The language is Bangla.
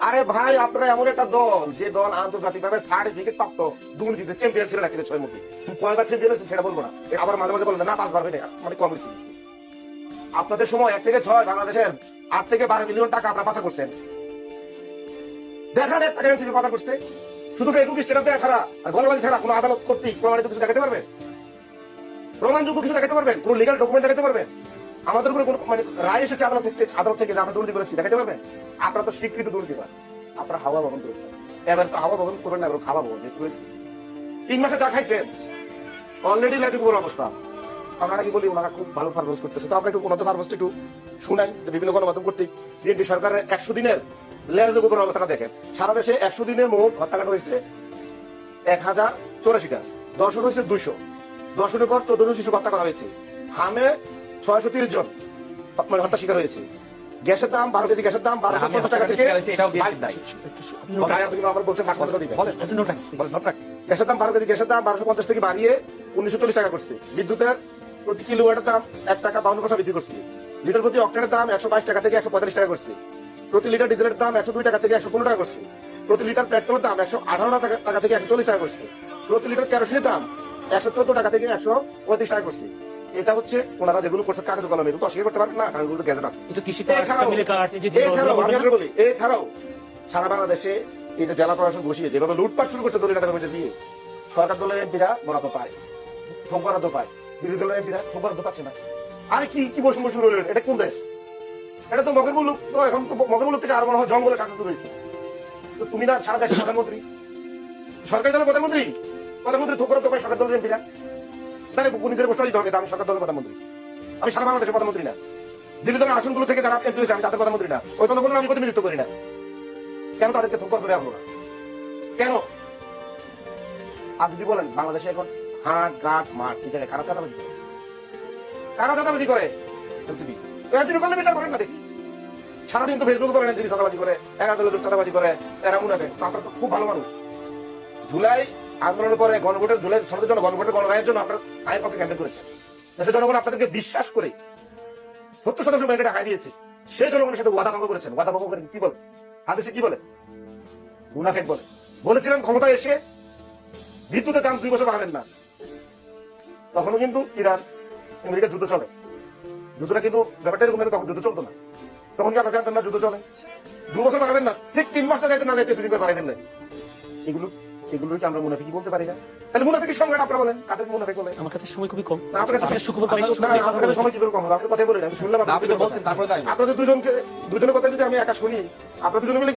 আরে ভাই, আপনারা এমন একটা দল যে দল আন্তর্জাতিকভাবে সার্টিফিকেট প্রাপ্ত দুর্নীতিতে চ্যাম্পিয়ন ছিল নাকি 6 মধ্যে। কয়বার চ্যাম্পিয়ন হয়েছে সেটা বলবো না, আবার মাঝে মাঝে বলবেন না 5 বার হয়নি, মানে কম হয়েছে। আপনাদের সময় 1 থেকে 6 বাংলাদেশের 8 থেকে 12 মিলিয়ন টাকা আপনারা পাচার করছেন। দেখান একটা এনসিপি পাচার করছে, শুধু ফেসবুক স্ট্যাটাস দেওয়া ছাড়া আর গণবাজি ছাড়া কোনো আদালত কর্তৃক প্রমাণিত কিছু দেখাতে পারবেন? প্রমাণযোগ্য কিছু দেখাতে পারবেন? কোনো লিগাল ডকুমেন্ট দেখাতে পারবেন? আমাদের উপরে কোনো মানে রায় এসেছে আদালত থেকে যে আমরা দুর্নীতি করেছি দেখাতে পারবেন? আপনারা তো স্বীকৃত দুর্নীতিবাজ, আপনারা হাওয়া ভবন করেছেন। এবার তো হাওয়া ভবন করবেন না, এবার খাওয়া ভবন করেছে। 3 মাসে যা খাইছেন অলরেডি লাইতে পুরো অবস্থা। আমরা নাকি বলি ওনারা খুব ভালো পারফরমেন্স করতেছে, তো আমরা একটু উন্নত পারফরমেন্স একটু শুনাই। বিভিন্ন গণমাধ্যম কর্তৃক বিএনপি সরকারের 100 দিনের লেজ উপর অবস্থাটা দেখেন। সারা দেশে 100 দিনে মোট হত্যাকাণ্ড হয়েছে 1084টা, দর্শন হয়েছে 200, দর্শনের পর 14 জন শিশু হত্যা করা হয়েছে। হামে 630 জন মানে হত্যা শিকার হয়েছে। গ্যাসের দাম 12 কেজি গ্যাসের দাম 1250 টাকা থেকে গ্যাসের দাম 12 কেজি গ্যাসের দাম 1250 থেকে বাড়িয়ে 1940 টাকা করছে। বিদ্যুতের প্রতি কিলোওয়াটের দাম 1 টাকা 52 পয়সা বৃদ্ধি করছে। লিটার প্রতি অক্টেনের দাম 122 টাকা থেকে 145 টাকা করছে। প্রতি লিটার ডিজেলের দাম 102 টাকা থেকে 115 টাকা করছে। প্রতি লিটার পেট্রোলের দাম 118 টাকা থেকে 140 টাকা করছে। প্রতি লিটার কেরোসিনের দাম 114 টাকা থেকে 135 টাকা করছে। এটা হচ্ছে ওনারা যেগুলো করছে কাগজ কলমে, এগুলো অস্বীকার করতে পারবেন না, কারণ এগুলো গ্যাজেট আছে। এছাড়াও সারা বাংলাদেশে এই যে জেলা প্রশাসন বসিয়ে যেভাবে লুটপাট শুরু করছে দলীয় নেতা কর্মীদের দিয়ে, সরকার দলের এমপিরা বরাদ্দ পায়, থোক বরাদ্দ পায়, বিরোধী দলের এমপিরা থোক বরাদ্দ পাচ্ছে না। আরে কি বৈষম্য শুরু হলো? এটা কোন দেশ? এটা তো মগের মুলুক। তো এখন তো মগের মুলুক থেকে আর মনে হয় জঙ্গলের শাসন শুরু হয়েছে। তো তুমি না সারা দেশের প্রধানমন্ত্রী, সরকারি দলের প্রধানমন্ত্রী থোক বরাদ্দ পায় সরকার দলের এমপিরা। তাহলে নিজের বসতে দিতে হবে, আমি সরকার দলের প্রধানমন্ত্রী, আমি সারা বাংলাদেশের প্রধানমন্ত্রী না। দিল্লি দলের আসনগুলো থেকে যারা এমপি হয়েছে আমি তাদের প্রধানমন্ত্রী না, ওই জনগণের আমি প্রতিনিধিত্ব করি না। কেন তাদেরকে থোক বরাদ্দ দেওয়া হলো না? কেন? আর যদি বলেন বাংলাদেশে এখন হাট ঘাট মাঠ এই জায়গায় কারা চাঁদাবাজি করে? কারা চাঁদাবাজি করে? এনসিপি। এনসিপি করলে বিচার করেন না দেখি। সারাদিন তো ফেসবুকে বলেন এনসিপি চাঁদাবাজি করে, 11 দলের চাঁদাবাজি করে, এরা মুনাফে। আপনারা তো খুব ভালো মানুষ। জুলাই আন্দোলনের পরে গণভোটের জুলাই সমাজের জন্য গণভোটের গণরায়ের জন্য আপনার আইন পক্ষে ক্যাম্পেইন করেছেন। দেশের জনগণ আপনাদেরকে বিশ্বাস করে 70% ব্যাংকে টাকা দিয়েছে। সেই জনগণের সাথে ওয়াদা ভঙ্গ করেছেন। ওয়াদা ভঙ্গ করে কি বলে? হাদিসে কি বলে? মুনাফিক বলে। বলেছিলেন ক্ষমতায় এসে বিদ্যুতের দাম 2 বছর বাড়াবেন না। তখনও কিন্তু ইরান আমেরিকার যুদ্ধ চলে। যুদ্ধটা কিন্তু ব্যাপারটা এরকম না, তখন যুদ্ধ চলতো না। তখন কি আপনারা জানতেন না যুদ্ধ চলে? 2 বছর বাড়াবেন না, ঠিক 3 মাস যাইতে না যাইতে 2 দিন করে বাড়াই ফেললেন। এগুলো কি আমরা মুনাফিকি বলতে পারি না? তাহলে মুনাফিকের সংজ্ঞাটা আপনারা বলেন, কাদের মুনাফিক বলে? আমার কাছে সময় খুবই কম। আপনার কাছে সময় কিভাবে কম হবে? আপনি কথা বলেন, আমি শুনলাম। আপনাদের দুজনের কথা যদি আমি একা শুনি, আপনারা দুজনে মিলে